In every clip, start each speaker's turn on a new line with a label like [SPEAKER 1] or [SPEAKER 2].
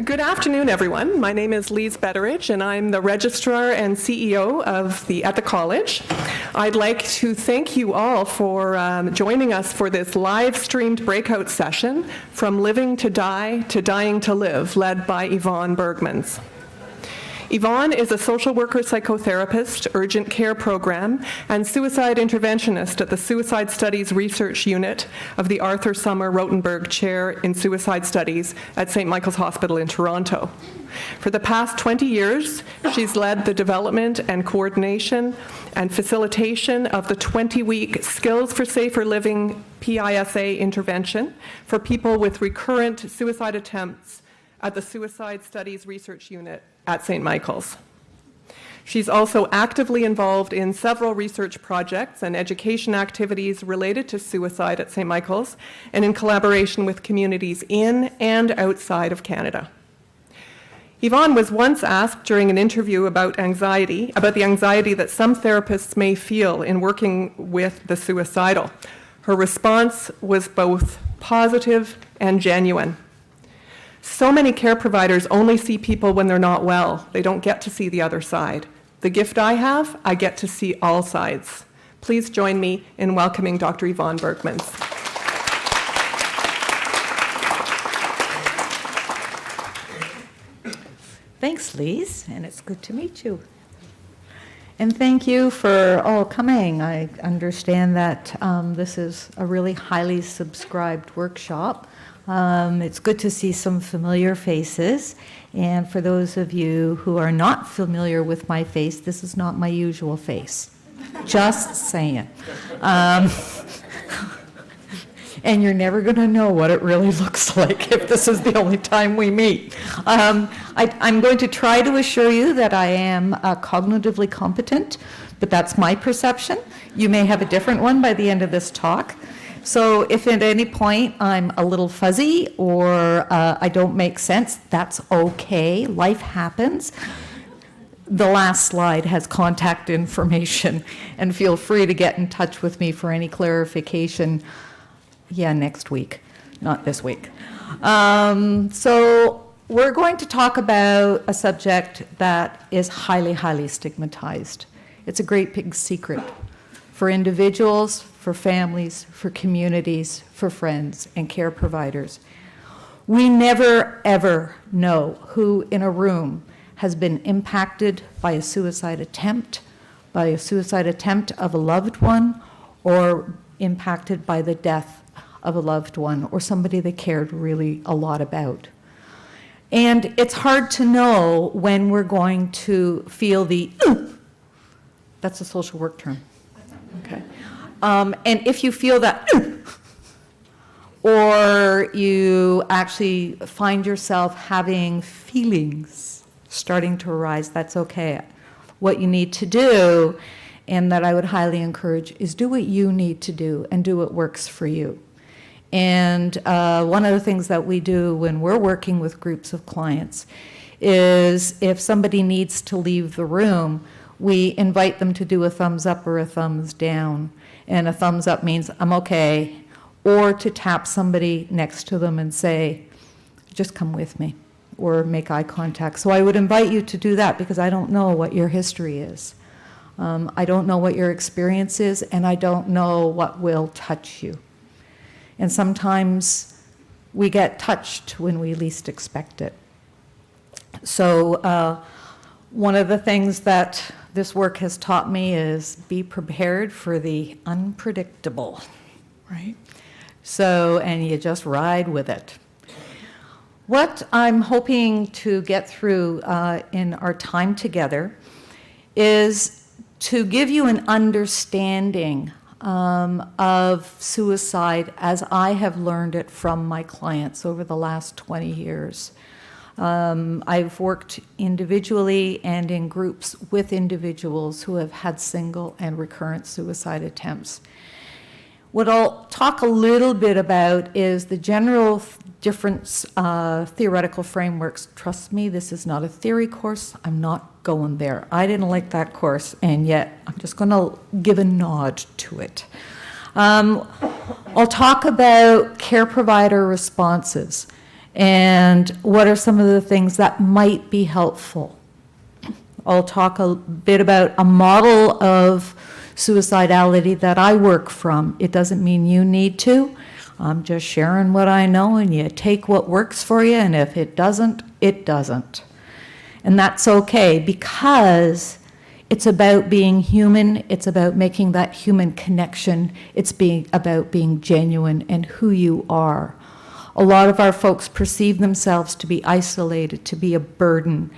[SPEAKER 1] Good afternoon, everyone. My name is Lise Betteridge, and I'm the Registrar and CEO at the College. I'd like to thank you all for joining us for this live-streamed breakout session, From Living to Die to Dying to Live, led by Yvonne Bergmans. Yvonne is a social worker psychotherapist, urgent care program, and suicide interventionist at the Suicide Studies Research Unit of the Arthur Summer Rotenberg Chair in Suicide Studies at St. Michael's Hospital in Toronto. For the past 20 years, she's led the development and coordination and facilitation of the 20-week Skills for Safer Living PISA intervention for people with recurrent suicide attempts at the Suicide Studies Research Unit at St. Michael's. She's also actively involved in several research projects and education activities related to suicide at St. Michael's, and in collaboration with communities in and outside of Canada. Yvonne was once asked during an interview about the anxiety that some therapists may feel in working with the suicidal. Her response was both positive and genuine. So many care providers only see people when they're not well. They don't get to see the other side. The gift I have, I get to see all sides. Please join me in welcoming Dr. Yvonne Bergmans.
[SPEAKER 2] Thanks, Lise, and it's good to meet you. And thank you for all coming. I understand that this is a really highly subscribed workshop. It's good to see some familiar faces, and for those of you who are not familiar with my face, this is not my usual face. Just saying. And you're never going to know what it really looks like if this is the only time we meet. I'm going to try to assure you that I am cognitively competent, but that's my perception. You may have a different one by the end of this talk. So if at any point I'm a little fuzzy or I don't make sense, that's okay. Life happens. The last slide has contact information, and feel free to get in touch with me for any clarification. Yeah, next week, not this week. So we're going to talk about a subject that is highly, highly stigmatized. It's a great big secret for individuals, for families, for communities, for friends, and care providers. We never, ever know who in a room has been impacted by a suicide attempt of a loved one, or impacted by the death of a loved one, or somebody they cared really a lot about. And it's hard to know when we're going to feel the, that's a social work term, okay? And if you feel that, or you actually find yourself having feelings starting to arise, that's okay. What you need to do, and that I would highly encourage, is do what you need to do and do what works for you. And one of the things that we do when we're working with groups of clients is if somebody needs to leave the room, we invite them to do a thumbs up or a thumbs down. And a thumbs up means I'm okay, or to tap somebody next to them and say, just come with me, or make eye contact. So I would invite you to do that, because I don't know what your history is. I don't know what your experience is, and I don't know what will touch you. And sometimes we get touched when we least expect it. So one of the things that this work has taught me is be prepared for the unpredictable, right? So, and you just ride with it. What I'm hoping to get through in our time together is to give you an understanding of suicide as I have learned it from my clients over the last 20 years. I've worked individually and in groups with individuals who have had single and recurrent suicide attempts. What I'll talk a little bit about is the general different theoretical frameworks. Trust me, this is not a theory course. I'm not going there. I didn't like that course, and yet I'm just going to give a nod to it. I'll talk about care provider responses And what are some of the things that might be helpful? I'll talk a bit about a model of suicidality that I work from. It doesn't mean you need to. I'm just sharing what I know, and you take what works for you, and if it doesn't, it doesn't. And that's okay, because it's about being human. It's about making that human connection. It's about being genuine and who you are. A lot of our folks perceive themselves to be isolated, to be a burden,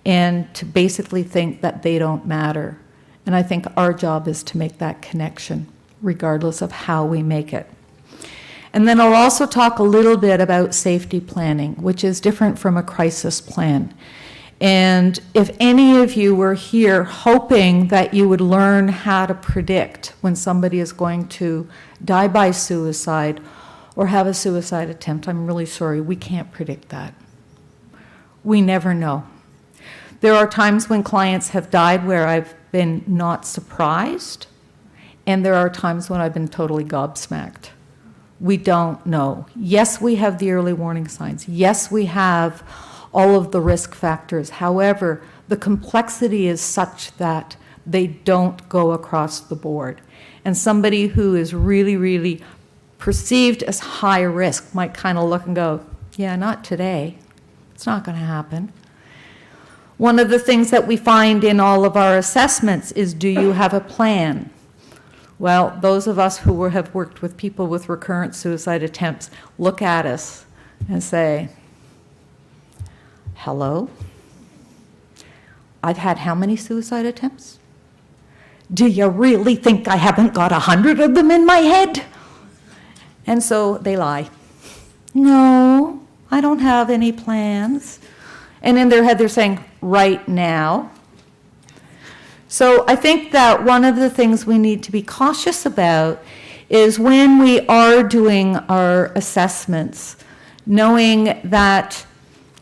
[SPEAKER 2] and to basically think that they don't matter. And I think our job is to make that connection, regardless of how we make it. And then I'll also talk a little bit about safety planning, which is different from a crisis plan. And if any of you were here hoping that you would learn how to predict when somebody is going to die by suicide or have a suicide attempt, I'm really sorry, we can't predict that. We never know. There are times when clients have died where I've been not surprised, and there are times when I've been totally gobsmacked. We don't know. Yes, we have the early warning signs. Yes, we have all of the risk factors. However, the complexity is such that they don't go across the board. And somebody who is really, really perceived as high risk might kind of look and go, yeah, not today. It's not going to happen. One of the things that we find in all of our assessments is, do you have a plan? Well, those of us who have worked with people with recurrent suicide attempts look at us and say, hello? I've had how many suicide attempts? Do you really think I haven't got 100 of them in my head? And so they lie. No, I don't have any plans. And in their head they're saying, right now. So I think that one of the things we need to be cautious about is when we are doing our assessments, knowing that,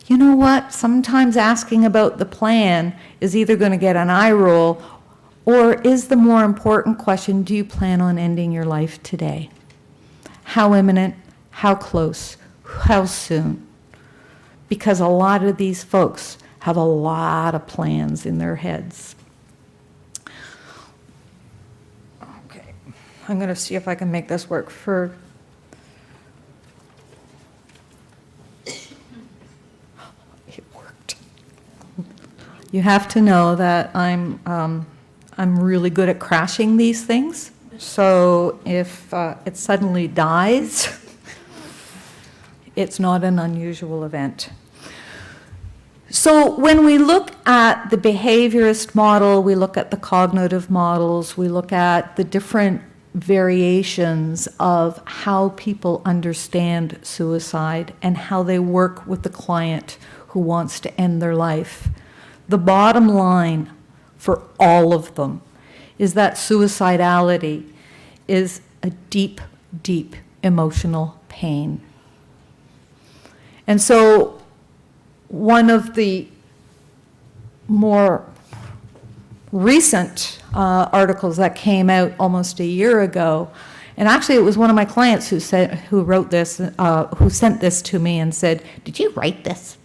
[SPEAKER 2] you know what, sometimes asking about the plan is either going to get an eye roll, or is the more important question, do you plan on ending your life today? How imminent? How close? How soon? Because a lot of these folks have a lot of plans in their heads. Okay, I'm going to see if I can make this work for... It worked. You have to know that I'm really good at crashing these things. So if it suddenly dies, it's not an unusual event. So when we look at the behaviorist model, we look at the cognitive models, we look at the different variations of how people understand suicide and how they work with the client who wants to end their life. The bottom line for all of them is that suicidality is a deep, deep emotional pain. And so one of the more recent articles that came out almost a year ago, and actually it was one of my clients who wrote this, who sent this to me and said, did you write this?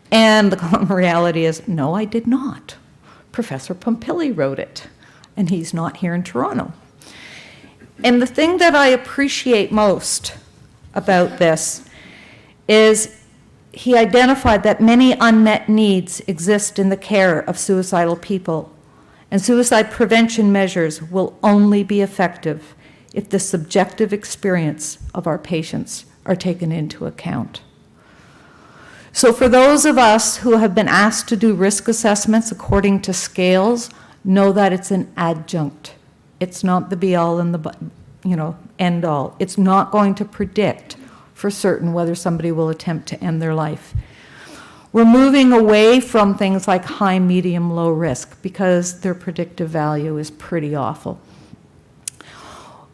[SPEAKER 2] And the reality is, no, I did not. Professor Pompili wrote it, and he's not here in Toronto. And the thing that I appreciate most about this is he identified that many unmet needs exist in the care of suicidal people, and suicide prevention measures will only be effective if the subjective experience of our patients are taken into account. So for those of us who have been asked to do risk assessments according to scales, know that it's an adjunct. It's not the be-all and the end-all. It's not going to predict for certain whether somebody will attempt to end their life. We're moving away from things like high, medium, low risk because their predictive value is pretty awful.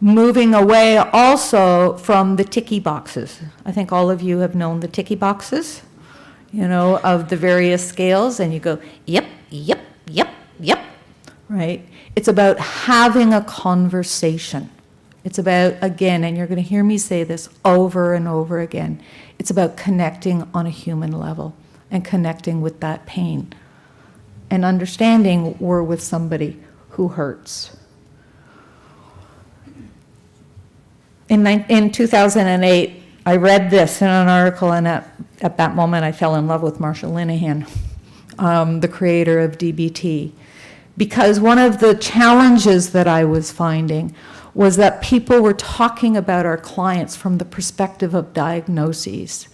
[SPEAKER 2] Moving away also from the ticky boxes. I think all of you have known the ticky boxes, of the various scales, and you go, yep, yep, yep, yep, right? It's about having a conversation. It's about, again, and you're going to hear me say this over and over again, It's about connecting on a human level and connecting with that pain and understanding we're with somebody who hurts. In 2008, I read this in an article, and at that moment I fell in love with Marsha Linehan, the creator of DBT, because one of the challenges that I was finding was that people were talking about our clients from the perspective of diagnoses.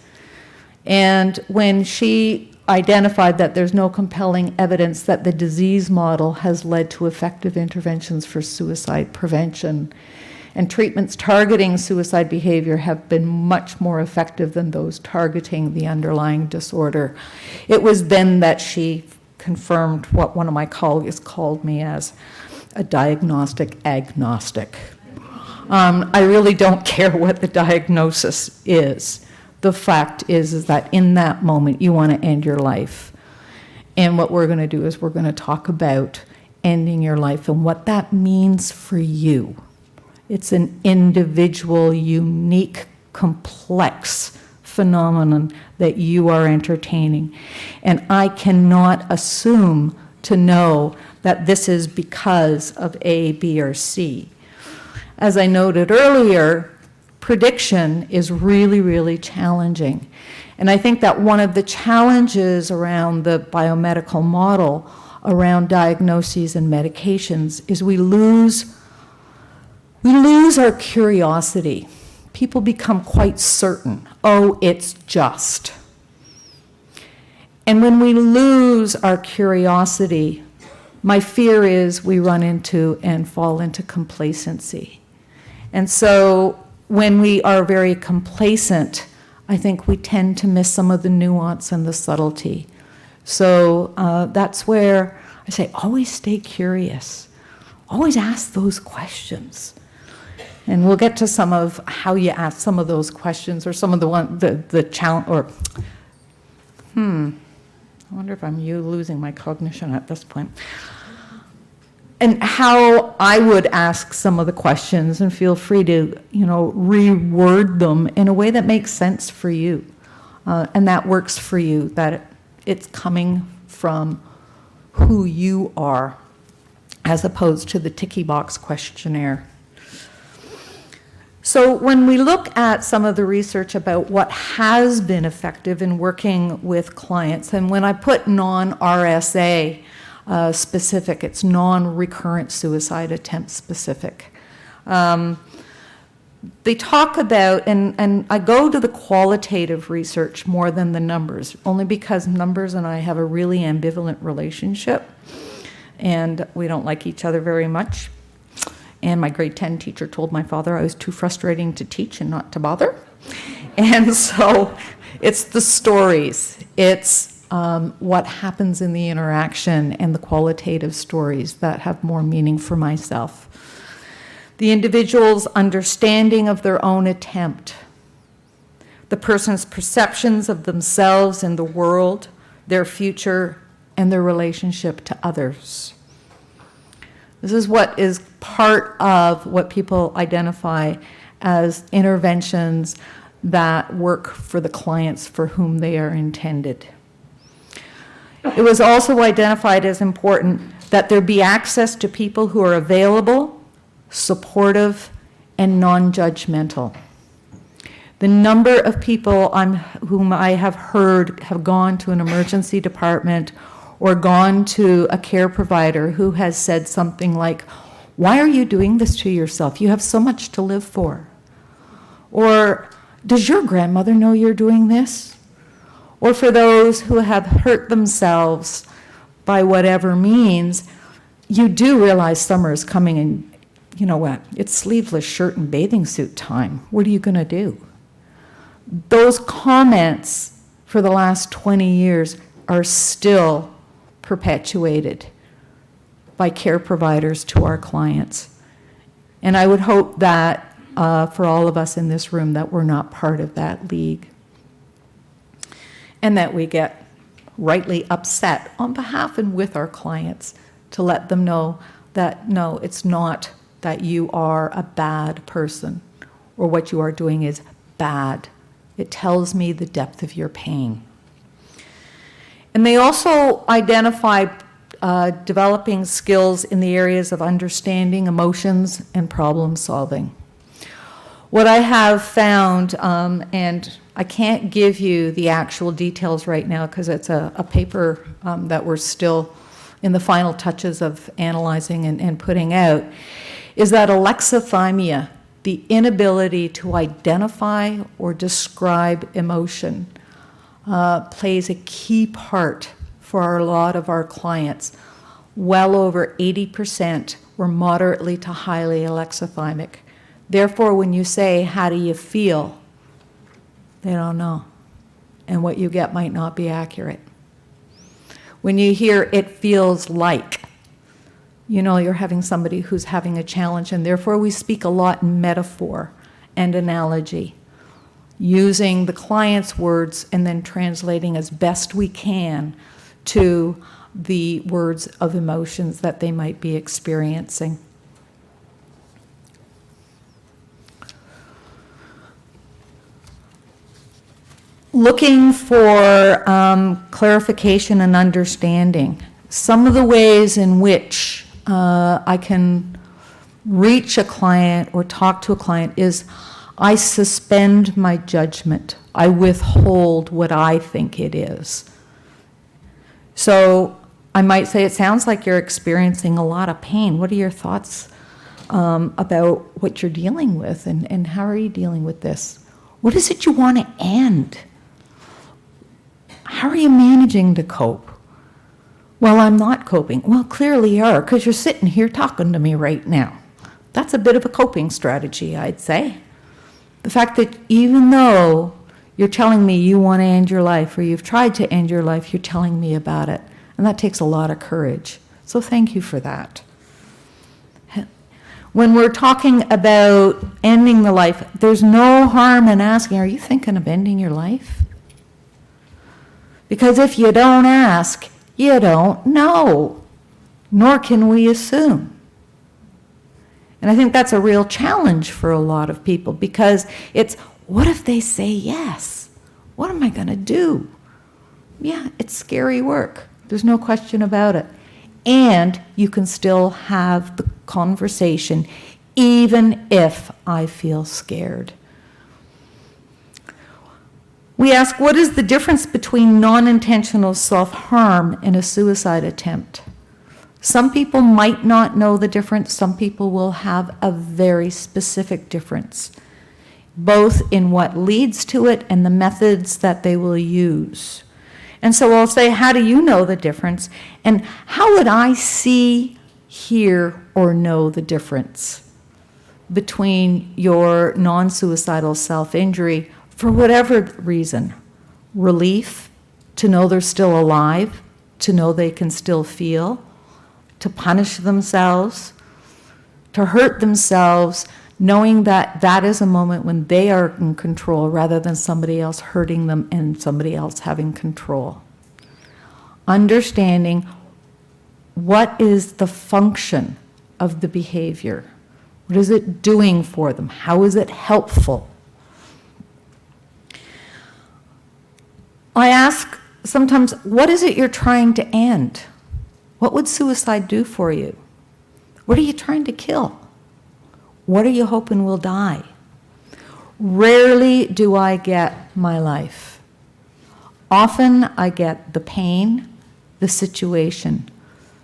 [SPEAKER 2] And when she identified that there's no compelling evidence that the disease model has led to effective interventions for suicide prevention, and treatments targeting suicide behavior have been much more effective than those targeting the underlying disorder, it was then that she confirmed what one of my colleagues called me as a diagnostic agnostic. I really don't care what the diagnosis is. The fact is that in that moment you want to end your life. And what we're going to do is we're going to talk about ending your life and what that means for you. It's an individual, unique, complex phenomenon that you are entertaining. And I cannot assume to know that this is because of A, B, or C. As I noted earlier, prediction is really, really challenging. And I think that one of the challenges around the biomedical model around diagnoses and medications is we lose our curiosity. People become quite certain, oh, it's just. And when we lose our curiosity, my fear is we run into and fall into complacency. And so when we are very complacent, I think we tend to miss some of the nuance and the subtlety. So that's where I say, always stay curious. Always ask those questions. And we'll get to some of how you ask some of those questions, or some of the challenge, or, I wonder if I'm losing my cognition at this point. And how I would ask some of the questions, and feel free to, reword them in a way that makes sense for you, and that works for you, that it's coming from who you are, as opposed to the ticky box questionnaire. So when we look at some of the research about what has been effective in working with clients, and when I put non-RSA specific, it's non-recurrent suicide attempt specific. They talk about, and I go to the qualitative research more than the numbers, only because numbers and I have a really ambivalent relationship, and we don't like each other very much. And my grade 10 teacher told my father I was too frustrating to teach and not to bother. And so it's the stories. It's what happens in the interaction and the qualitative stories that have more meaning for myself. The individual's understanding of their own attempt, the person's perceptions of themselves and the world, their future, and their relationship to others. This is what is part of what people identify as interventions that work for the clients for whom they are intended. It was also identified as important that there be access to people who are available, supportive, and non-judgmental. The number of people whom I have heard have gone to an emergency department or gone to a care provider who has said something like, "Why are you doing this to yourself? You have so much to live for." Or, "Does your grandmother know you're doing this?" Or for those who have hurt themselves by whatever means, you do realize summer is coming, and you know what? It's sleeveless shirt and bathing suit time. What are you going to do? Those comments for the last 20 years are still perpetuated by care providers to our clients. And I would hope that for all of us in this room that we're not part of that league. And that we get rightly upset on behalf and with our clients to let them know that no, it's not that you are a bad person or what you are doing is bad. It tells me the depth of your pain. And they also identify developing skills in the areas of understanding emotions and problem solving. What I have found, and I can't give you the actual details right now because it's a paper that we're still in the final touches of analyzing and putting out, is that alexithymia, the inability to identify or describe emotion, plays a key part for a lot of our clients. Well over 80% were moderately to highly alexithymic. Therefore, when you say, how do you feel? They don't know. And what you get might not be accurate. When you hear it feels like, you know you're having somebody who's having a challenge, and therefore we speak a lot in metaphor and analogy, using the client's words and then translating as best we can to the words of emotions that they might be experiencing. Looking for clarification and understanding. Some of the ways in which I can reach a client or talk to a client is I suspend my judgment. I withhold what I think it is. So I might say, it sounds like you're experiencing a lot of pain. What are your thoughts about what you're dealing with, and how are you dealing with this? What is it you want to end? How are you managing to cope? Well, I'm not coping. Well, clearly you are, because you're sitting here talking to me right now. That's a bit of a coping strategy, I'd say. The fact that even though you're telling me you want to end your life, or you've tried to end your life, you're telling me about it. And that takes a lot of courage. So thank you for that. When we're talking about ending the life, there's no harm in asking, are you thinking of ending your life? Because if you don't ask, you don't know, nor can we assume. And I think that's a real challenge for a lot of people, because it's, what if they say yes? What am I going to do? Yeah, it's scary work. There's no question about it. And you can still have the conversation, even if I feel scared. We ask, what is the difference between non-intentional self-harm and a suicide attempt? Some people might not know the difference. Some people will have a very specific difference, both in what leads to it and the methods that they will use. And so I'll say, how do you know the difference? And how would I see, hear, or know the difference between your non-suicidal self-injury for whatever reason? Relief, to know they're still alive, to know they can still feel, to punish themselves, to hurt themselves, knowing that that is a moment when they are in control rather than somebody else hurting them and somebody else having control. Understanding what is the function of the behavior. What is it doing for them? How is it helpful? I ask sometimes, what is it you're trying to end? What would suicide do for you? What are you trying to kill? What are you hoping will die? Rarely do I get my life. Often I get the pain, the situation.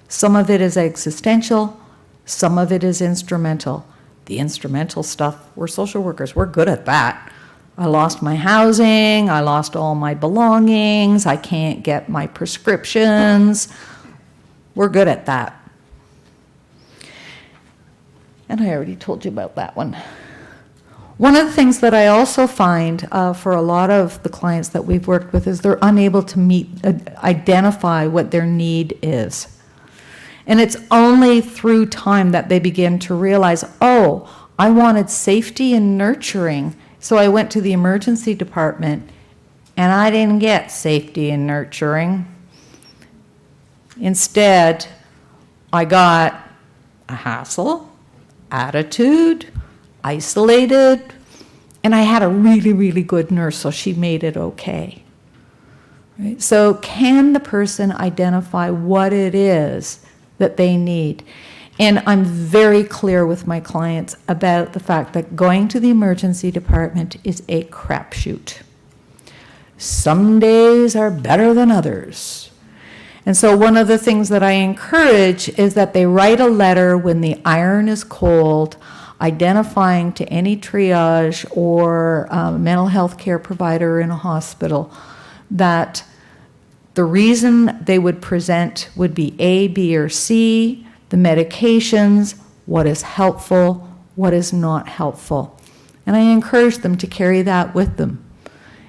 [SPEAKER 2] Some of it is existential, some of it is instrumental. The instrumental stuff, we're social workers, we're good at that. I lost my housing, I lost all my belongings, I can't get my prescriptions. We're good at that. And I already told you about that one. One of the things that I also find for a lot of the clients that we've worked with is they're unable to identify what their need is. And it's only through time that they begin to realize, oh, I wanted safety and nurturing, so I went to the emergency department and I didn't get safety and nurturing. Instead, I got a hassle, attitude, isolated, And I had a really, really good nurse, so she made it okay. Right? So can the person identify what it is that they need? And I'm very clear with my clients about the fact that going to the emergency department is a crapshoot. Some days are better than others. And so one of the things that I encourage is that they write a letter when the iron is cold, identifying to any triage or mental health care provider in a hospital that the reason they would present would be A, B, or C, the medications, what is helpful, what is not helpful. And I encourage them to carry that with them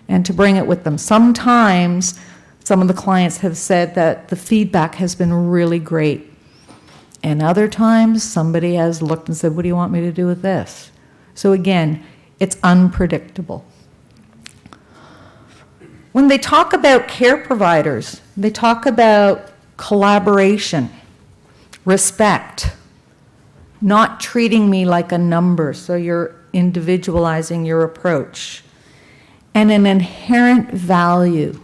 [SPEAKER 2] and to bring it with them. Sometimes some of the clients have said that the feedback has been really great. And other times somebody has looked and said, what do you want me to do with this? So again, it's unpredictable. When they talk about care providers, they talk about collaboration, respect, not treating me like a number, so you're individualizing your approach, and an inherent value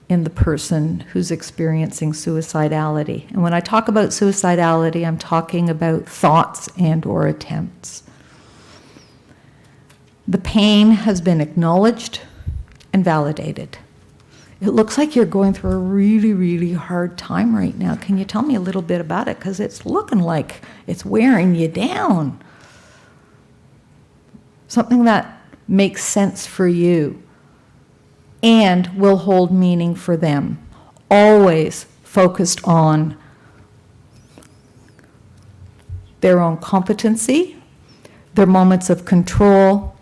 [SPEAKER 2] in the person who's experiencing suicidality. And when I talk about suicidality, I'm talking about thoughts and/or attempts. The pain has been acknowledged and validated. It looks like you're going through a really, really hard time right now. Can you tell me a little bit about it? Because it's looking like it's wearing you down. Something that makes sense for you and will hold meaning for them. Always focused on their own competency, their moments of control,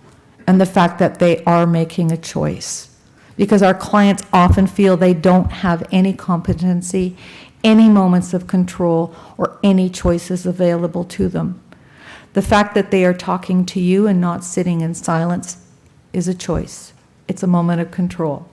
[SPEAKER 2] and the fact that they are making a choice. Because our clients often feel they don't have any competency, any moments of control, or any choices available to them. The fact that they are talking to you and not sitting in silence is a choice. It's a moment of control.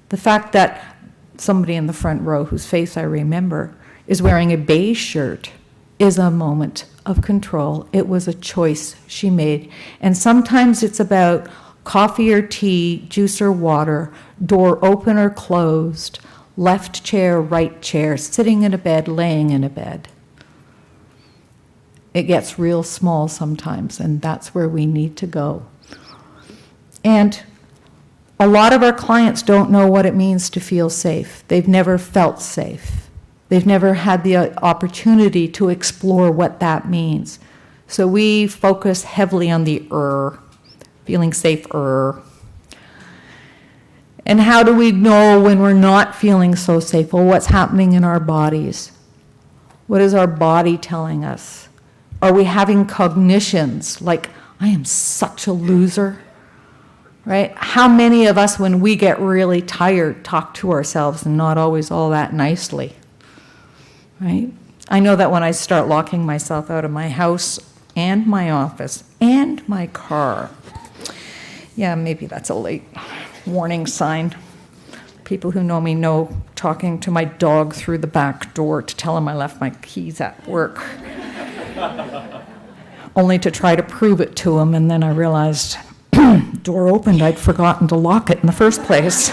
[SPEAKER 2] The fact that somebody in the front row, whose face I remember, is wearing a beige shirt is a moment of control. It was a choice she made. And sometimes it's about coffee or tea, juice or water, door open or closed, left chair, right chair, sitting in a bed, laying in a bed. It gets real small sometimes, and that's where we need to go. And a lot of our clients don't know what it means to feel safe. They've never felt safe. They've never had the opportunity to explore what that means. So we focus heavily on the feeling safer. And how do we know when we're not feeling so safe? Well, what's happening in our bodies? What is our body telling us? Are we having cognitions like, I am such a loser? Right? How many of us, when we get really tired, talk to ourselves and not always all that nicely? Right? I know that when I start locking myself out of my house and my office and my car, yeah, maybe that's a late warning sign. People who know me know talking to my dog through the back door to tell him I left my keys at work. Only to try to prove it to him, and then I realized, door opened, I'd forgotten to lock it in the first place.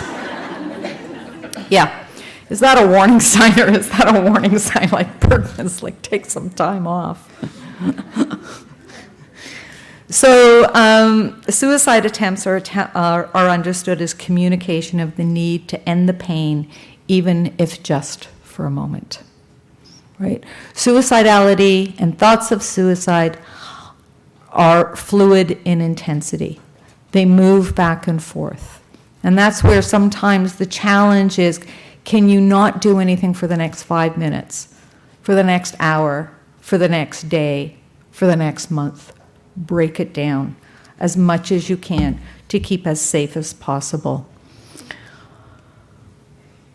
[SPEAKER 2] Yeah. Is that a warning sign, or is that a warning sign like Bergmans, like take some time off? So suicide attempts are understood as communication of the need to end the pain, even if just for a moment. Right? Suicidality and thoughts of suicide are fluid in intensity. They move back and forth. And that's where sometimes the challenge is, can you not do anything for the next 5 minutes, for the next hour, for the next day, for the next month? Break it down as much as you can to keep as safe as possible.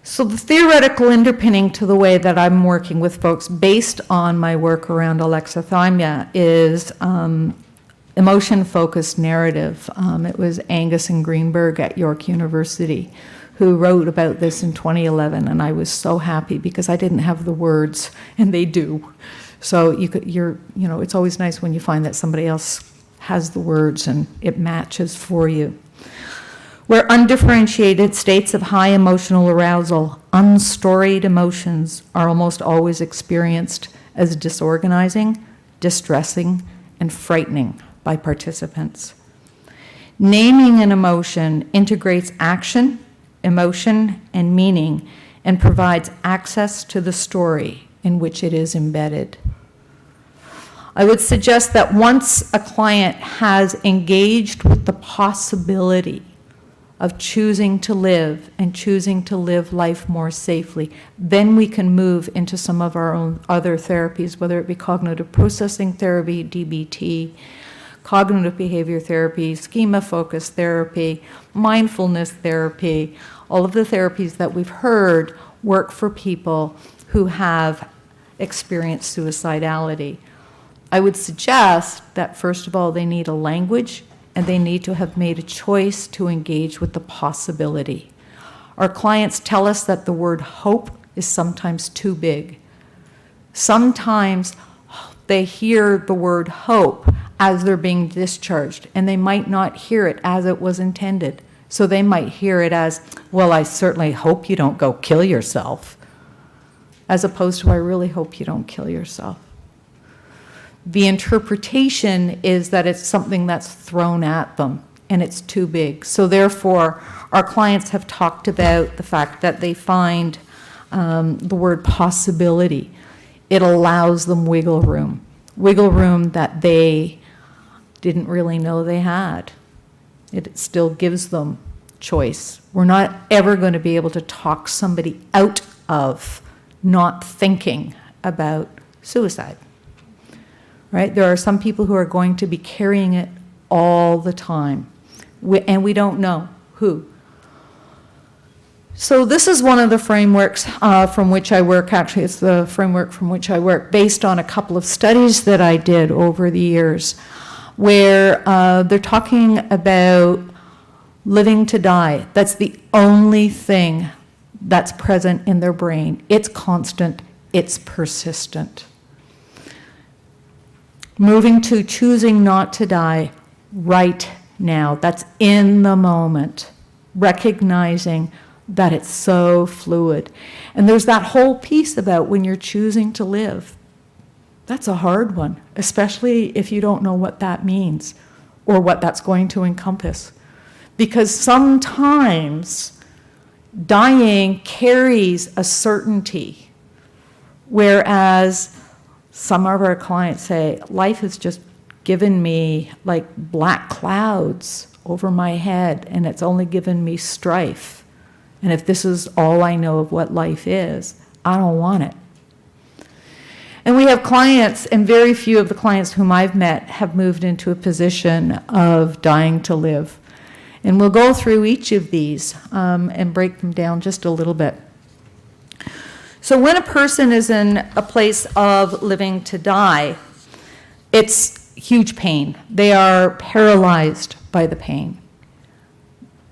[SPEAKER 2] So the theoretical underpinning to the way that I'm working with folks based on my work around alexithymia is emotion-focused narrative. It was Angus and Greenberg at York University who wrote about this in 2011, and I was so happy because I didn't have the words, and they do. So it's always nice when you find that somebody else has the words and it matches for you. Where undifferentiated states of high emotional arousal, unstoried emotions are almost always experienced as disorganizing, distressing, and frightening by participants. Naming an emotion integrates action, emotion, and meaning, and provides access to the story in which it is embedded. I would suggest that once a client has engaged with the possibility of choosing to live and choosing to live life more safely, then we can move into some of our own other therapies, whether it be cognitive processing therapy, DBT, cognitive behavior therapy, schema-focused therapy, mindfulness therapy. All of the therapies that we've heard work for people who have experienced suicidality. I would suggest that, first of all, they need a language and they need to have made a choice to engage with the possibility. Our clients tell us that the word hope is sometimes too big. Sometimes they hear the word hope as they're being discharged, and they might not hear it as it was intended. So they might hear it as, well, I certainly hope you don't go kill yourself, as opposed to, I really hope you don't kill yourself. The interpretation is that it's something that's thrown at them and it's too big. So therefore, our clients have talked about the fact that they find the word possibility. It allows them wiggle room that they didn't really know they had. It still gives them choice. We're not ever going to be able to talk somebody out of not thinking about suicide. Right? There are some people who are going to be carrying it all the time, and we don't know who. So this is one of the frameworks from which I work. Actually, it's the framework from which I work, based on a couple of studies that I did over the years, where they're talking about living to die. That's the only thing that's present in their brain. It's constant, it's persistent. Moving to choosing not to die right now. That's in the moment. Recognizing that it's so fluid. And there's that whole piece about when you're choosing to live. That's a hard one, especially if you don't know what that means or what that's going to encompass. Because sometimes dying carries a certainty, whereas some of our clients say, life has just given me like black clouds over my head, and it's only given me strife. And if this is all I know of what life is, I don't want it. And we have clients, and very few of the clients whom I've met have moved into a position of dying to live. And we'll go through each of these and break them down just a little bit. So when a person is in a place of living to die, it's huge pain. They are paralyzed by the pain.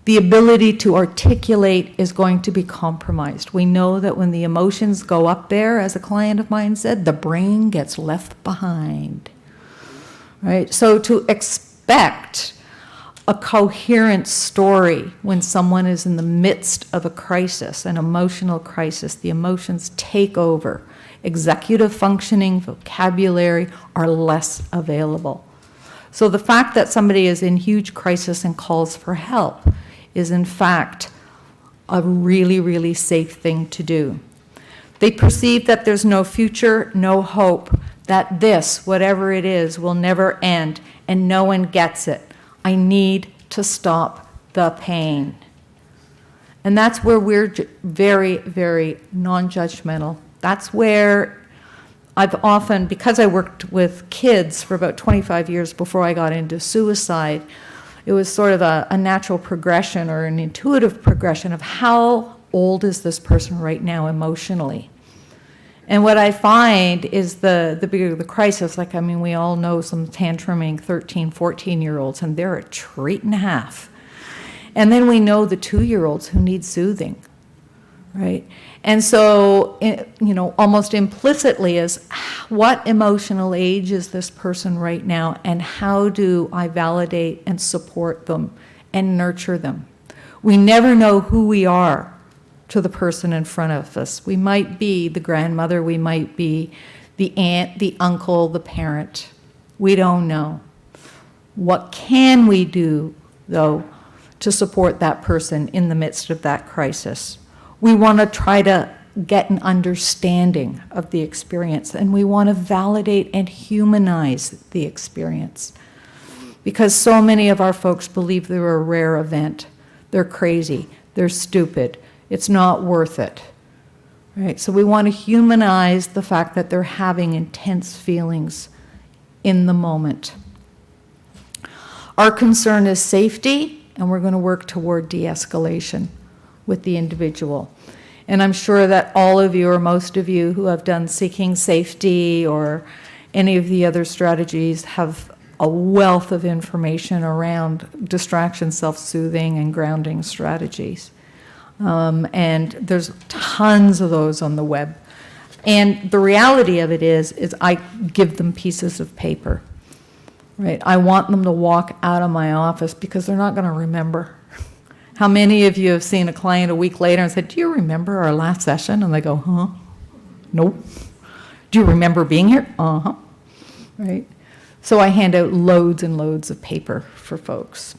[SPEAKER 2] The ability to articulate is going to be compromised. We know that when the emotions go up there, as a client of mine said, the brain gets left behind. Right? So to expect a coherent story when someone is in the midst of a crisis, an emotional crisis, the emotions take over. Executive functioning, vocabulary are less available. So the fact that somebody is in huge crisis and calls for help is in fact a really, really safe thing to do. They perceive that there's no future, no hope, that this, whatever it is, will never end, and no one gets it. I need to stop the pain. And that's where we're very, very non-judgmental. That's where I've often, because I worked with kids for about 25 years before I got into suicide, it was sort of a natural progression or an intuitive progression of how old is this person right now emotionally. And what I find is the bigger the crisis, like, I mean, we all know some tantruming 13, 14-year-olds, and they're a treat and a half. And then we know the 2-year-olds who need soothing, right? And so, almost implicitly is, what emotional age is this person right now, and how do I validate and support them and nurture them? We never know who we are to the person in front of us. We might be the grandmother, we might be the aunt, the uncle, the parent. We don't know. What can we do, though, to support that person in the midst of that crisis? We want to try to get an understanding of the experience, and we want to validate and humanize the experience. Because so many of our folks believe they're a rare event. They're crazy. They're stupid. It's not worth it. Right? So we want to humanize the fact that they're having intense feelings in the moment. Our concern is safety, and we're going to work toward de-escalation with the individual. And I'm sure that all of you, or most of you who have done Seeking Safety or any of the other strategies, have a wealth of information around distraction, self-soothing, and grounding strategies. And there's tons of those on the web. And the reality of it is I give them pieces of paper, right? I want them to walk out of my office because they're not going to remember. How many of you have seen a client a week later and said, do you remember our last session? And they go, huh? Nope. Do you remember being here? Uh-huh. Right? So I hand out loads and loads of paper for folks.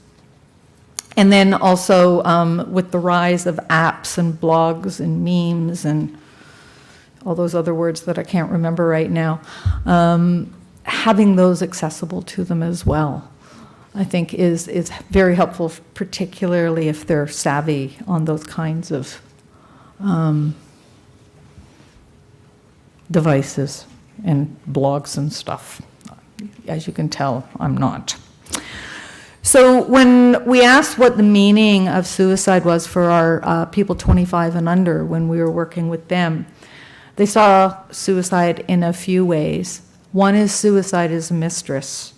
[SPEAKER 2] And then also with the rise of apps and blogs and memes and all those other words that I can't remember right now, having those accessible to them as well, I think is very helpful, particularly if they're savvy on those kinds of devices and blogs and stuff. As you can tell, I'm not. So when we asked what the meaning of suicide was for our people 25 and under when we were working with them, they saw suicide in a few ways. One is suicide is a mistress.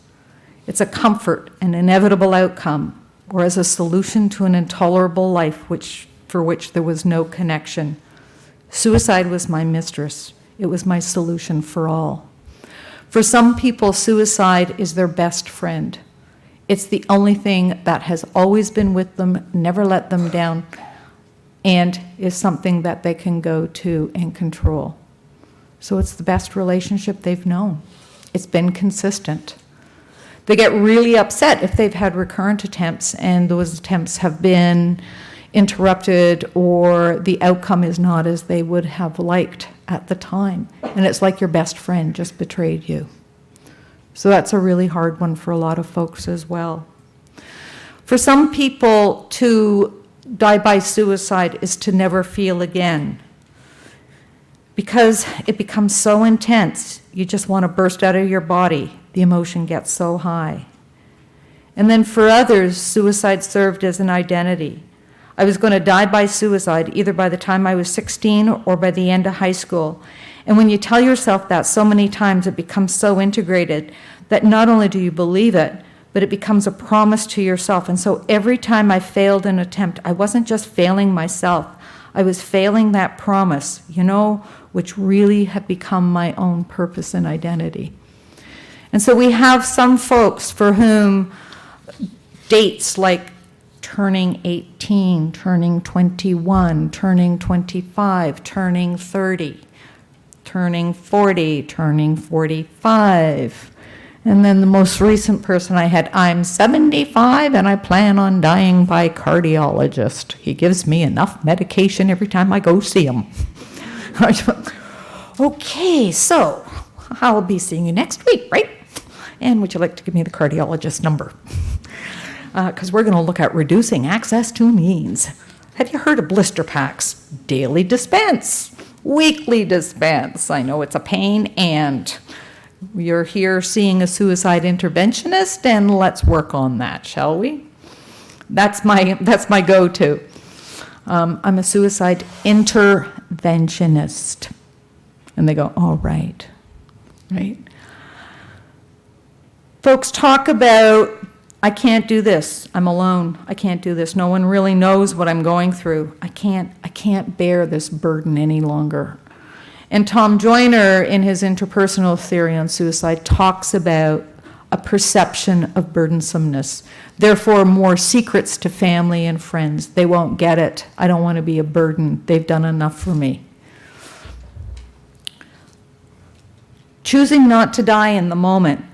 [SPEAKER 2] It's a comfort, an inevitable outcome, or as a solution to an intolerable life for which there was no connection. Suicide was my mistress. It was my solution for all. For some people, suicide is their best friend. It's the only thing that has always been with them, never let them down, and is something that they can go to and control. So it's the best relationship they've known. It's been consistent. They get really upset if they've had recurrent attempts and those attempts have been interrupted or the outcome is not as they would have liked at the time. And it's like your best friend just betrayed you. So that's a really hard one for a lot of folks as well. For some people, to die by suicide is to never feel again. Because it becomes so intense, you just want to burst out of your body. The emotion gets so high. And then for others, suicide served as an identity. I was going to die by suicide either by the time I was 16 or by the end of high school. And when you tell yourself that so many times, it becomes so integrated that not only do you believe it, but it becomes a promise to yourself. And so every time I failed an attempt, I wasn't just failing myself, I was failing that promise, which really had become my own purpose and identity. And so we have some folks for whom dates like turning 18, turning 21, turning 25, turning 30, turning 40, turning 45. And then the most recent person I had, I'm 75 and I plan on dying by cardiologist. He gives me enough medication every time I go see him. Okay, so I'll be seeing you next week, right? And would you like to give me the cardiologist number? Because we're going to look at reducing access to means. Have you heard of blister packs? Daily dispense, weekly dispense. I know it's a pain, and you're here seeing a suicide interventionist, and let's work on that, shall we? That's my go-to. I'm a suicide interventionist. And they go, oh, right. Folks talk about I can't do this. I'm alone. I can't do this. No one really knows what I'm going through. I can't bear this burden any longer. And Tom Joyner, in his interpersonal theory on suicide, talks about a perception of burdensomeness. Therefore, more secrets to family and friends. They won't get it. I don't want to be a burden. They've done enough for me. Choosing not to die in the moment.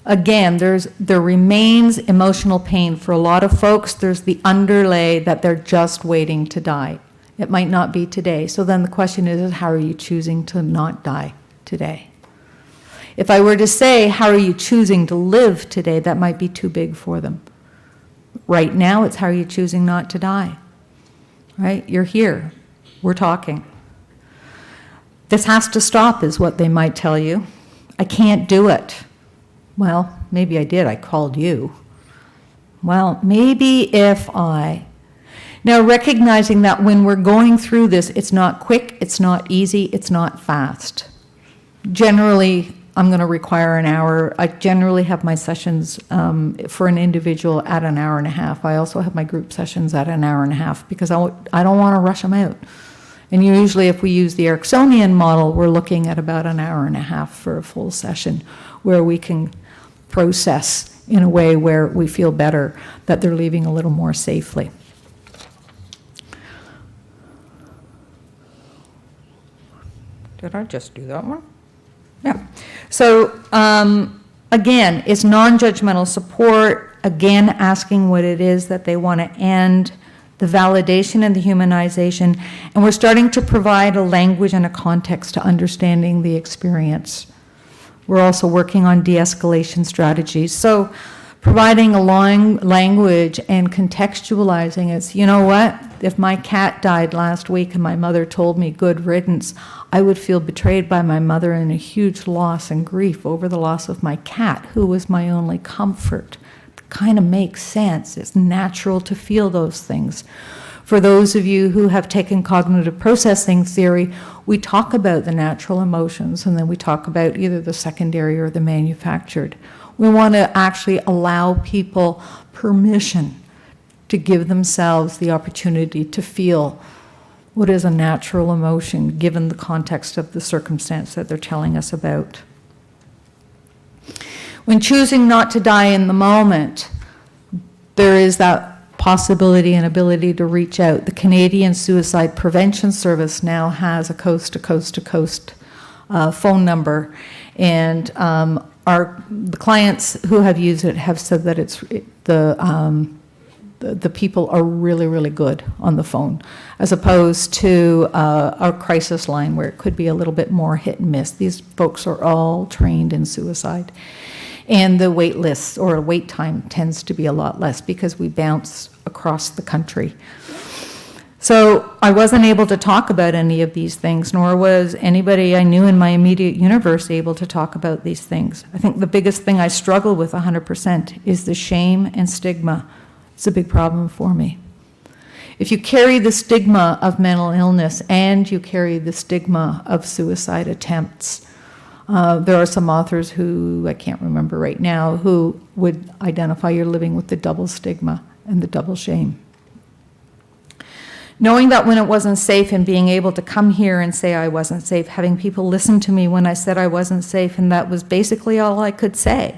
[SPEAKER 2] Again, there remains emotional pain. For a lot of folks, there's the underlay that they're just waiting to die. It might not be today. So then the question is, how are you choosing to not die today? If I were to say, how are you choosing to live today, that might be too big for them. Right now, it's how are you choosing not to die? Right? You're here. We're talking. This has to stop, is what they might tell you. I can't do it. Well, maybe I did. I called you. Well, maybe if I... Now, recognizing that when we're going through this, it's not quick, it's not easy, it's not fast. Generally, I'm going to require an hour. I generally have my sessions for an individual at an hour and a half. I also have my group sessions at an hour and a half because I don't want to rush them out. And usually if we use the Ericksonian model, we're looking at about an hour and a half for a full session where we can process in a way where we feel better that they're leaving a little more safely. Did I just do that one? Yeah. So again, it's non-judgmental support, again, asking what it is that they want to end, the validation and the humanization, and we're starting to provide a language and a context to understanding the experience. We're also working on de-escalation strategies. So providing a language and contextualizing it. You know what? If my cat died last week and my mother told me good riddance, I would feel betrayed by my mother and a huge loss and grief over the loss of my cat, who was my only comfort. It kind of makes sense. It's natural to feel those things. For those of you who have taken cognitive processing theory, we talk about the natural emotions and then we talk about either the secondary or the manufactured. We want to actually allow people permission to give themselves the opportunity to feel what is a natural emotion given the context of the circumstance that they're telling us about. When choosing not to die in the moment, there is that possibility and ability to reach out. The Canadian Suicide Prevention Service now has a coast-to-coast-to-coast phone number, and the clients who have used it have said that the people are really, really good on the phone, as opposed to our crisis line where it could be a little bit more hit and miss. These folks are all trained in suicide. And the wait list or wait time tends to be a lot less because we bounce across the country. So I wasn't able to talk about any of these things, nor was anybody I knew in my immediate universe able to talk about these things. I think the biggest thing I struggle with 100% is the shame and stigma. It's a big problem for me. If you carry the stigma of mental illness and you carry the stigma of suicide attempts, there are some authors who, I can't remember right now, who would identify you're living with the double stigma and the double shame. Knowing that when it wasn't safe and being able to come here and say I wasn't safe, having people listen to me when I said I wasn't safe, and that was basically all I could say.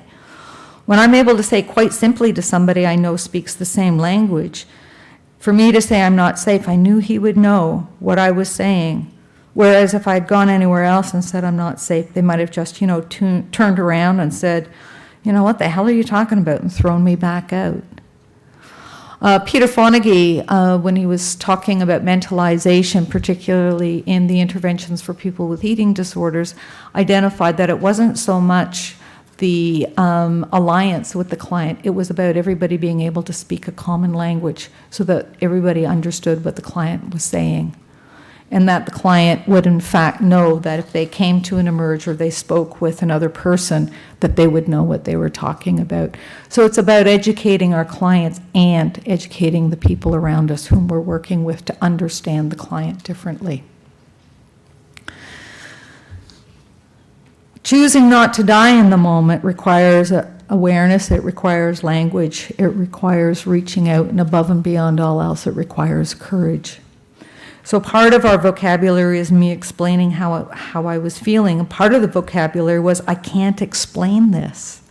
[SPEAKER 2] When I'm able to say quite simply to somebody I know speaks the same language, for me to say I'm not safe, I knew he would know what I was saying. Whereas if I'd gone anywhere else and said I'm not safe, they might have just, turned around and said, what the hell are you talking about, and thrown me back out. Peter Fonagy, when he was talking about mentalization, particularly in the interventions for people with eating disorders, identified that it wasn't so much the alliance with the client, it was about everybody being able to speak a common language so that everybody understood what the client was saying. And that the client would in fact know that if they came to an emerge or they spoke with another person, that they would know what they were talking about. So it's about educating our clients and educating the people around us whom we're working with to understand the client differently. Choosing not to die in the moment requires awareness, it requires language, it requires reaching out, and above and beyond all else, it requires courage. So part of our vocabulary is me explaining how I was feeling, and part of the vocabulary was, I can't explain this.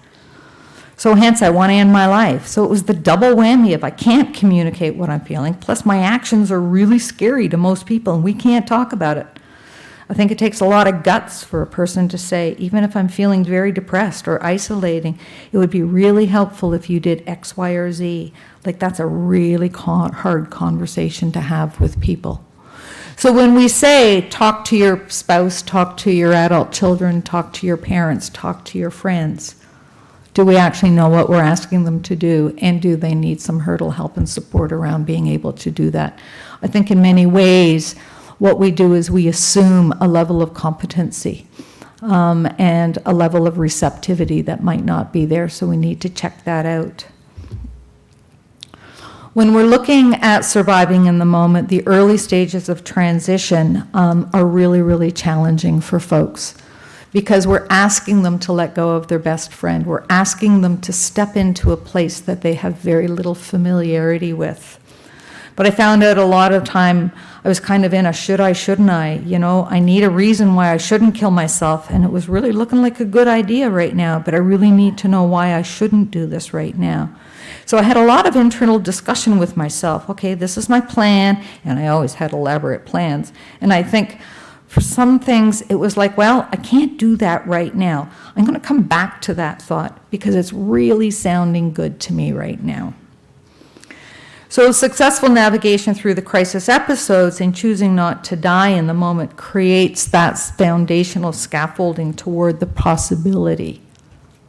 [SPEAKER 2] So hence, I want to end my life. So it was the double whammy of I can't communicate what I'm feeling, plus my actions are really scary to most people, and we can't talk about it. I think it takes a lot of guts for a person to say, even if I'm feeling very depressed or isolating, it would be really helpful if you did X, Y, or Z. Like, that's a really hard conversation to have with people. So when we say, talk to your spouse, talk to your adult children, talk to your parents, talk to your friends, do we actually know what we're asking them to do, and do they need some hurdle help and support around being able to do that? I think in many ways, what we do is we assume a level of competency and a level of receptivity that might not be there, so we need to check that out. When we're looking at surviving in the moment, the early stages of transition are really, really challenging for folks, because we're asking them to let go of their best friend. We're asking them to step into a place that they have very little familiarity with. But I found out a lot of time I was kind of in a should I, shouldn't I? You know, I need a reason why I shouldn't kill myself, and it was really looking like a good idea right now, but I really need to know why I shouldn't do this right now. So I had a lot of internal discussion with myself. Okay, this is my plan, and I always had elaborate plans. And I think for some things, it was like, well, I can't do that right now. I'm going to come back to that thought because it's really sounding good to me right now. So successful navigation through the crisis episodes and choosing not to die in the moment creates that foundational scaffolding toward the possibility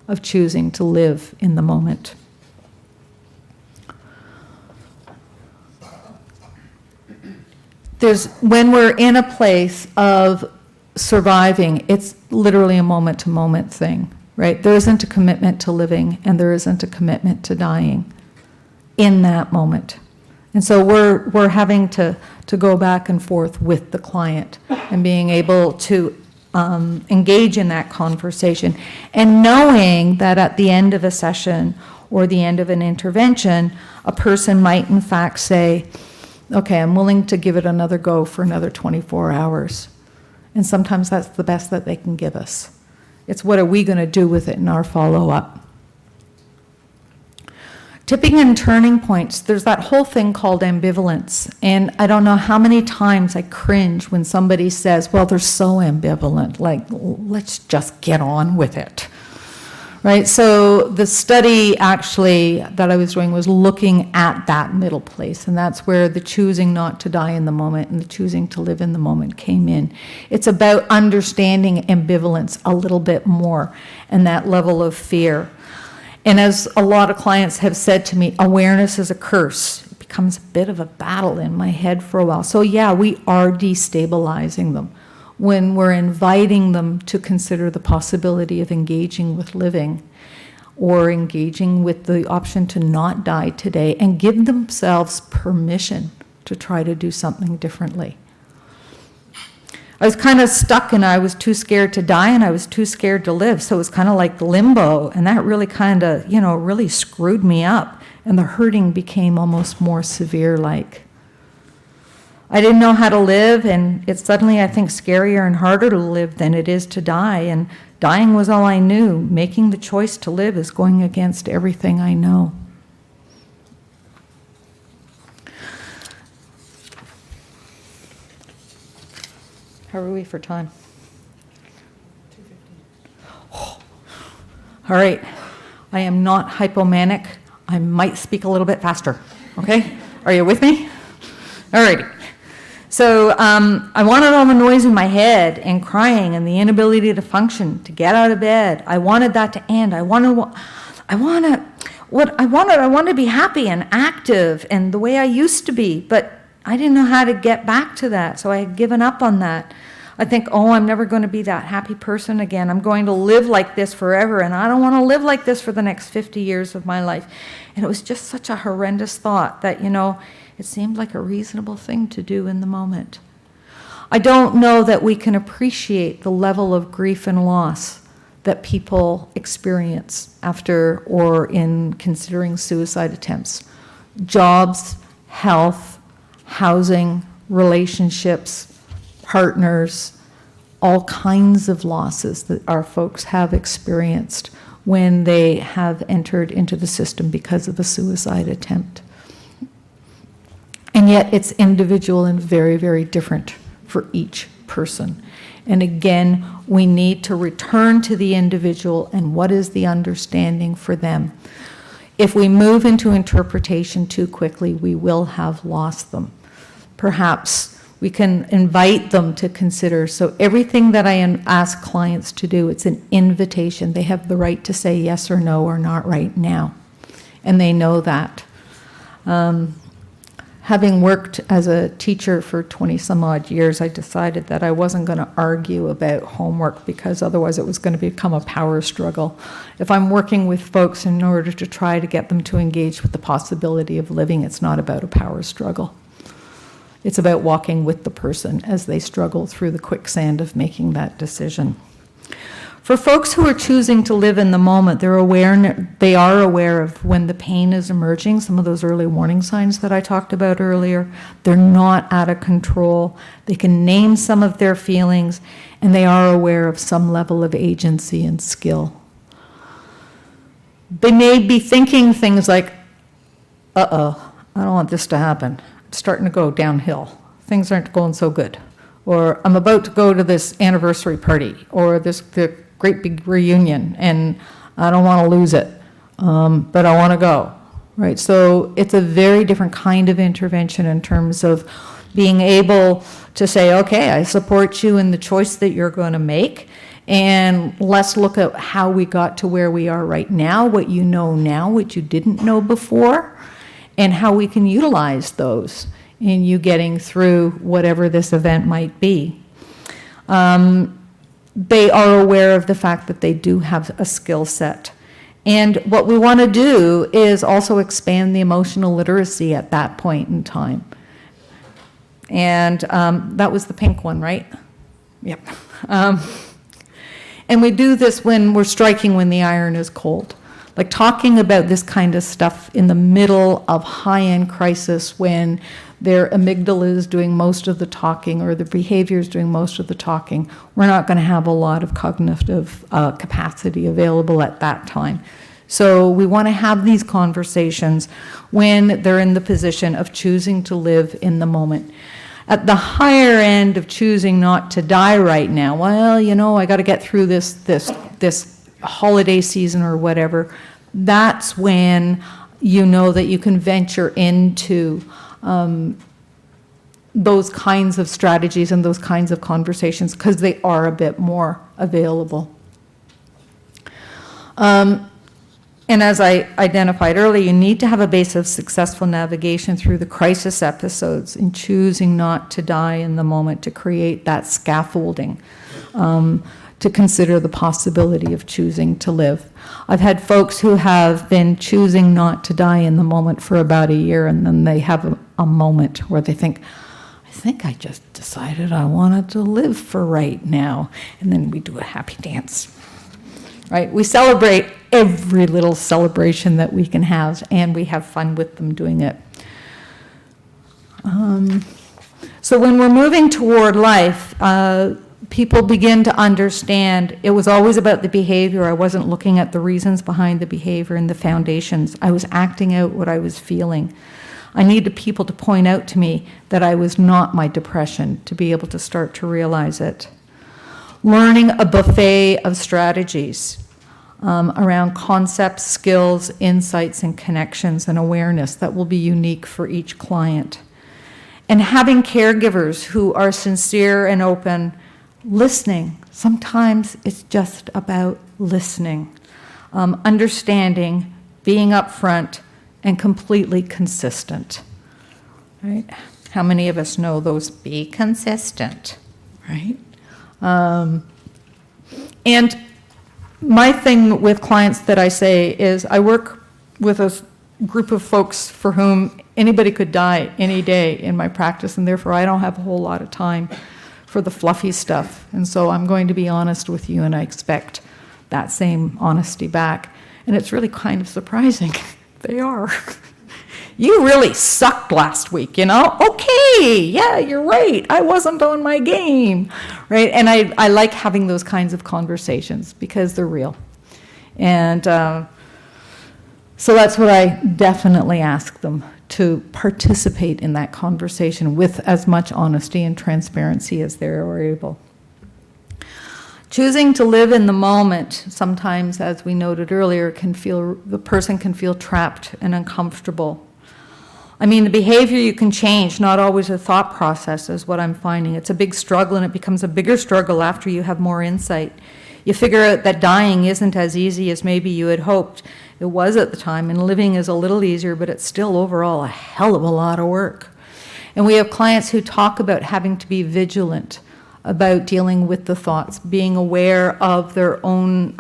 [SPEAKER 2] of choosing to live in the moment. When we're in a place of surviving, it's literally a moment-to-moment thing, right? There isn't a commitment to living, and there isn't a commitment to dying in that moment. And so we're having to go back and forth with the client and being able to engage in that conversation, and knowing that at the end of a session or the end of an intervention, a person might in fact say, okay, I'm willing to give it another go for another 24 hours. And sometimes that's the best that they can give us. It's what are we going to do with it in our follow-up. Tipping and turning points, there's that whole thing called ambivalence. And I don't know how many times I cringe when somebody says, well, they're so ambivalent. Like, let's just get on with it. Right, so the study actually that I was doing was looking at that middle place, and that's where the choosing not to die in the moment and the choosing to live in the moment came in. It's about understanding ambivalence a little bit more and that level of fear. And as a lot of clients have said to me, awareness is a curse. It becomes a bit of a battle in my head for a while. So yeah, we are destabilizing them when we're inviting them to consider the possibility of engaging with living or engaging with the option to not die today and give themselves permission to try to do something differently. I was kind of stuck, and I was too scared to die and I was too scared to live. So it was kind of like limbo, and that really kind of, really screwed me up, and the hurting became almost more severe like. I didn't know how to live, and it's suddenly, I think, scarier and harder to live than it is to die, and dying was all I knew. Making the choice to live is going against everything I know. How are we for time? 2:15. All right. I am not hypomanic. I might speak a little bit faster, okay? Are you with me? All righty. So I wanted all the noise in my head and crying and the inability to function, to get out of bed. I wanted that to end. I wanted to be happy and active and the way I used to be, but I didn't know how to get back to that, so I had given up on that. I think, I'm never going to be that happy person again. I'm going to live like this forever, and I don't want to live like this for the next 50 years of my life. And it was just such a horrendous thought that, it seemed like a reasonable thing to do in the moment. I don't know that we can appreciate the level of grief and loss that people experience after or in considering suicide attempts. Jobs, health, housing, relationships, partners, all kinds of losses that our folks have experienced when they have entered into the system because of a suicide attempt. And yet it's individual and very, very different for each person. And again, we need to return to the individual and what is the understanding for them. If we move into interpretation too quickly, we will have lost them. Perhaps we can invite them to consider. So everything that I ask clients to do, it's an invitation. They have the right to say yes or no or not right now. And they know that. Having worked as a teacher for 20 some odd years, I decided that I wasn't going to argue about homework because otherwise it was going to become a power struggle. If I'm working with folks in order to try to get them to engage with the possibility of living, it's not about a power struggle. It's about walking with the person as they struggle through the quicksand of making that decision. For folks who are choosing to live in the moment, they are aware of when the pain is emerging, some of those early warning signs that I talked about earlier. They're not out of control. They can name some of their feelings, and they are aware of some level of agency and skill. They may be thinking things like, uh-oh, I don't want this to happen. It's starting to go downhill. Things aren't going so good. Or I'm about to go to this anniversary party, or the great big reunion, and I don't want to lose it, but I want to go, right? So it's a very different kind of intervention in terms of being able to say, okay, I support you in the choice that you're going to make, and let's look at how we got to where we are right now, what you know now, what you didn't know before, and how we can utilize those in you getting through whatever this event might be. They are aware of the fact that they do have a skill set. And what we want to do is also expand the emotional literacy at that point in time. And that was the pink one, right? Yep. And we do this when we're striking when the iron is cold. Like talking about this kind of stuff in the middle of high-end crisis when their amygdala is doing most of the talking or the behavior is doing most of the talking. We're not going to have a lot of cognitive capacity available at that time. So we want to have these conversations when they're in the position of choosing to live in the moment. At the higher end of choosing not to die right now, well, you know, I got to get through this holiday season or whatever, that's when you know that you can venture into those kinds of strategies and those kinds of conversations because they are a bit more available. And as I identified earlier, you need to have a base of successful navigation through the crisis episodes in choosing not to die in the moment to create that scaffolding, to consider the possibility of choosing to live. I've had folks who have been choosing not to die in the moment for about a year, and then they have a moment where they think, I think I just decided I wanted to live for right now. And then we do a happy dance, right? We celebrate every little celebration that we can have, and we have fun with them doing it. So when we're moving toward life, people begin to understand it was always about the behavior. I wasn't looking at the reasons behind the behavior and the foundations. I was acting out what I was feeling. I needed people to point out to me that I was not my depression to be able to start to realize it. Learning a buffet of strategies around concepts, skills, insights, and connections and awareness that will be unique for each client. And having caregivers who are sincere and open, listening. Sometimes it's just about listening, understanding, being upfront, and completely consistent, right? How many of us know those be consistent, right? And my thing with clients that I say is I work with a group of folks for whom anybody could die any day in my practice, and therefore I don't have a whole lot of time for the fluffy stuff. And so I'm going to be honest with you, and I expect that same honesty back. And it's really kind of surprising. They are. You really sucked last week, Okay, yeah, you're right. I wasn't on my game, right? And I like having those kinds of conversations because they're real. And so that's what I definitely ask them, to participate in that conversation with as much honesty and transparency as they're able. Choosing to live in the moment, sometimes, as we noted earlier, the person can feel trapped and uncomfortable. I mean, the behavior you can change, not always a thought process, is what I'm finding. It's a big struggle, and it becomes a bigger struggle after you have more insight. You figure out that dying isn't as easy as maybe you had hoped. It was at the time, and living is a little easier, but it's still overall a hell of a lot of work. And we have clients who talk about having to be vigilant about dealing with the thoughts, being aware of their own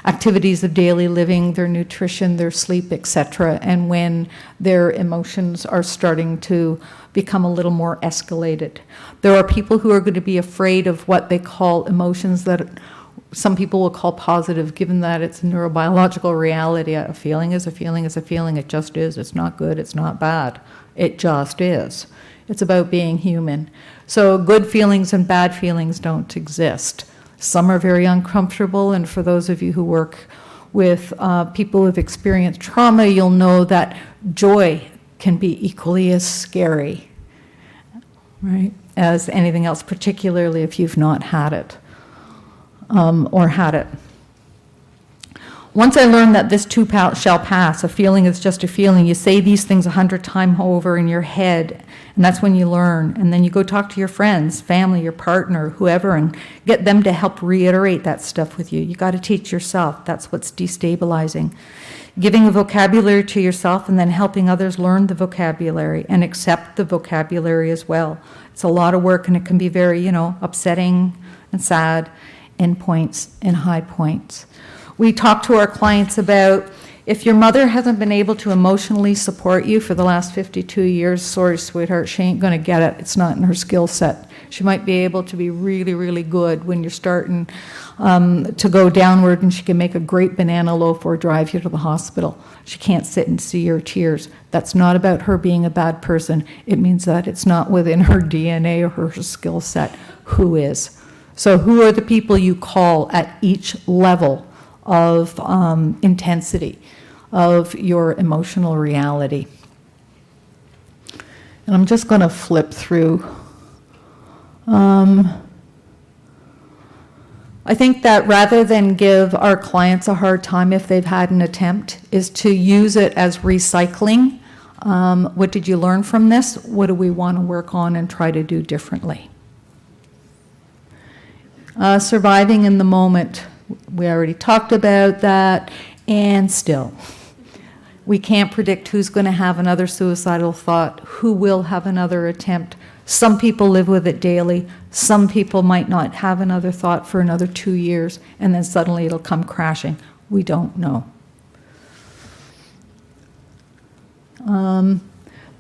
[SPEAKER 2] activities of daily living, their nutrition, their sleep, etc., and when their emotions are starting to become a little more escalated. There are people who are going to be afraid of what they call emotions that some people will call positive, given that it's a neurobiological reality. A feeling is a feeling is a feeling. It just is. It's not good. It's not bad. It just is. It's about being human. So good feelings and bad feelings don't exist. Some are very uncomfortable, and for those of you who work with people who have experienced trauma, you'll know that joy can be equally as scary, right, as anything else, particularly if you've not had it or had it. Once I learned that this too shall pass, a feeling is just a feeling, you say these things 100 times over in your head, and that's when you learn. And then you go talk to your friends, family, your partner, whoever, and get them to help reiterate that stuff with you. You got to teach yourself. That's what's destabilizing. Giving a vocabulary to yourself and then helping others learn the vocabulary and accept the vocabulary as well. It's a lot of work, and it can be very, upsetting and sad, endpoints and high points. We talk to our clients about, if your mother hasn't been able to emotionally support you for the last 52 years, sorry, sweetheart, she ain't going to get it. It's not in her skill set. She might be able to be really, really good when you're starting to go downward, and she can make a great banana loaf or drive you to the hospital. She can't sit and see your tears. That's not about her being a bad person. It means that it's not within her DNA or her skill set. Who is? So who are the people you call at each level of intensity of your emotional reality? And I'm just going to flip through. I think that rather than give our clients a hard time if they've had an attempt, is to use it as recycling. What did you learn from this? What do we want to work on and try to do differently? Surviving in the moment. We already talked about that, and still, we can't predict who's going to have another suicidal thought, who will have another attempt. Some people live with it daily. Some people might not have another thought for another 2 years, and then suddenly it'll come crashing. We don't know.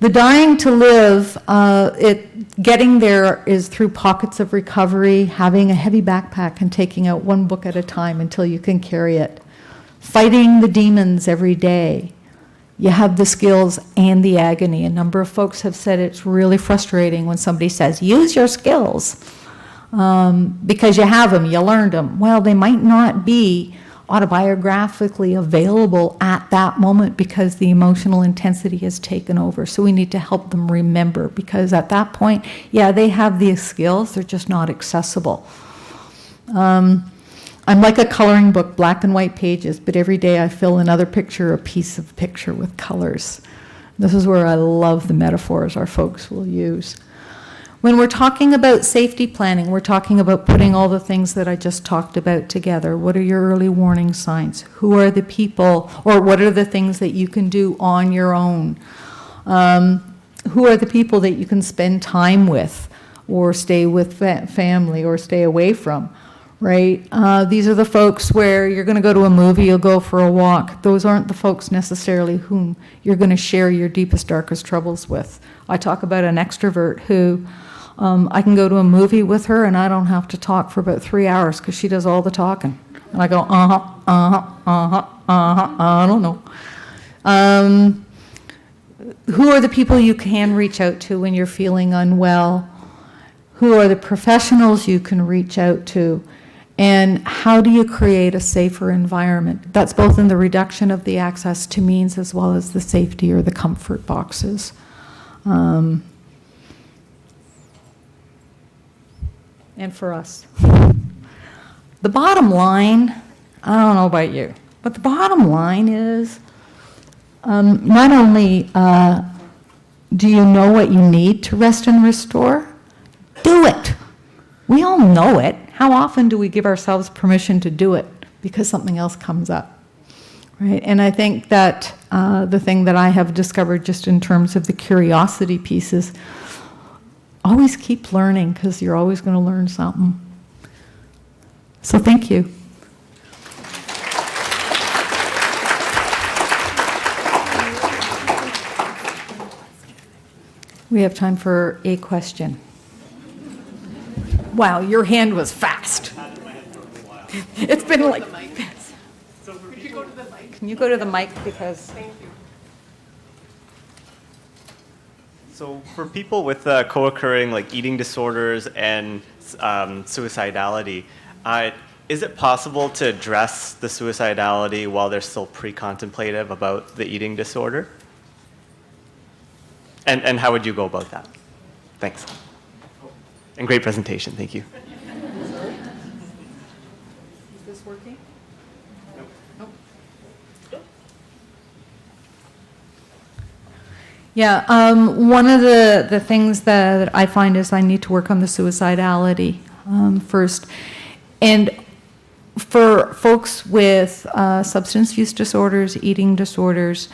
[SPEAKER 2] The dying to live, getting there is through pockets of recovery, having a heavy backpack and taking out one book at a time until you can carry it. Fighting the demons every day. You have the skills and the agony. A number of folks have said it's really frustrating when somebody says, use your skills, because you have them, you learned them. Well, they might not be autobiographically available at that moment because the emotional intensity has taken over. So we need to help them remember, because at that point, yeah, they have the skills, they're just not accessible. I'm like a coloring book, black and white pages, but every day I fill another picture, a piece of picture with colors. This is where I love the metaphors our folks will use. When we're talking about safety planning, we're talking about putting all the things that I just talked about together. What are your early warning signs? Who are the people, or what are the things that you can do on your own? Who are the people that you can spend time with, or stay with family, or stay away from? Right? These are the folks where you're going to go to a movie, you'll go for a walk. Those aren't the folks necessarily whom you're going to share your deepest, darkest troubles with. I talk about an extrovert who I can go to a movie with her and I don't have to talk for about 3 hours because she does all the talking. And I go, I don't know. Who are the people you can reach out to when you're feeling unwell? Who are the professionals you can reach out to? And how do you create a safer environment? That's both in the reduction of the access to means as well as the safety or the comfort boxes. And for us. The bottom line, I don't know about you, but the bottom line is not only do you know what you need to rest and restore, do it. We all know it. How often do we give ourselves permission to do it because something else comes up, right? And I think that the thing that I have discovered just in terms of the curiosity piece is always keep learning, because you're always going to learn something. So thank you. We have time for a question. Wow, your hand was fast. It's been like this.
[SPEAKER 1] Could you go to the mic?
[SPEAKER 2] Can you go to the mic, because...
[SPEAKER 1] Thank you.
[SPEAKER 3] So for people with co-occurring like eating disorders and suicidality, is it possible to address the suicidality while they're still pre-contemplative about the eating disorder? And how would you go about that? Thanks. And great presentation, thank you.
[SPEAKER 2] Is this working? Nope. Yeah, one of the things that I find is I need to work on the suicidality first. And for folks with substance use disorders, eating disorders,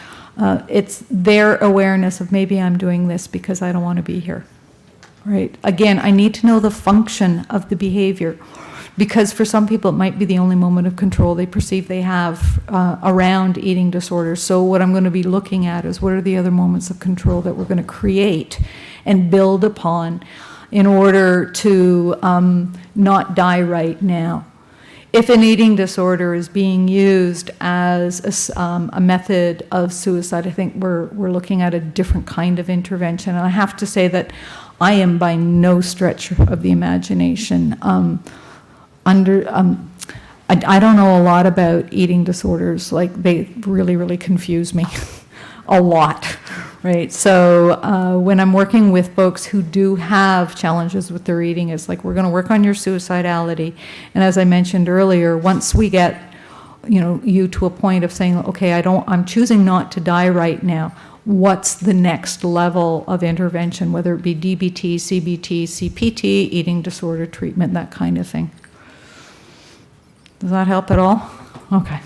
[SPEAKER 2] it's their awareness of maybe I'm doing this because I don't want to be here, right? Again, I need to know the function of the behavior, because for some people it might be the only moment of control they perceive they have around eating disorders. So what I'm going to be looking at is what are the other moments of control that we're going to create and build upon in order to not die right now. If an eating disorder is being used as a method of suicide, I think we're looking at a different kind of intervention. And I have to say that I am by no stretch of the imagination I don't know a lot about eating disorders. Like, they really, really confuse me a lot, right? So when I'm working with folks who do have challenges with their eating, it's like, we're going to work on your suicidality. And as I mentioned earlier, once we get, you to a point of saying, okay, I'm choosing not to die right now, what's the next level of intervention, whether it be DBT, CBT, CPT, eating disorder treatment, that kind of thing. Does that help at all? Okay.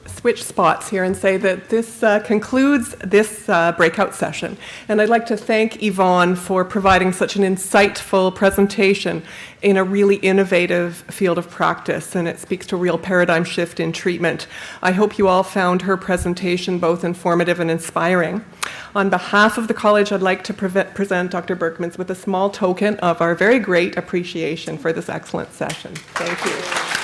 [SPEAKER 1] Switch spots here and say that this concludes this breakout session. And I'd like to thank Yvonne for providing such an insightful presentation in a really innovative field of practice, and it speaks to a real paradigm shift in treatment. I hope you all found her presentation both informative and inspiring. On behalf of the college, I'd like to present Dr. Bergmans with a small token of our very great appreciation for this excellent session. Thank you.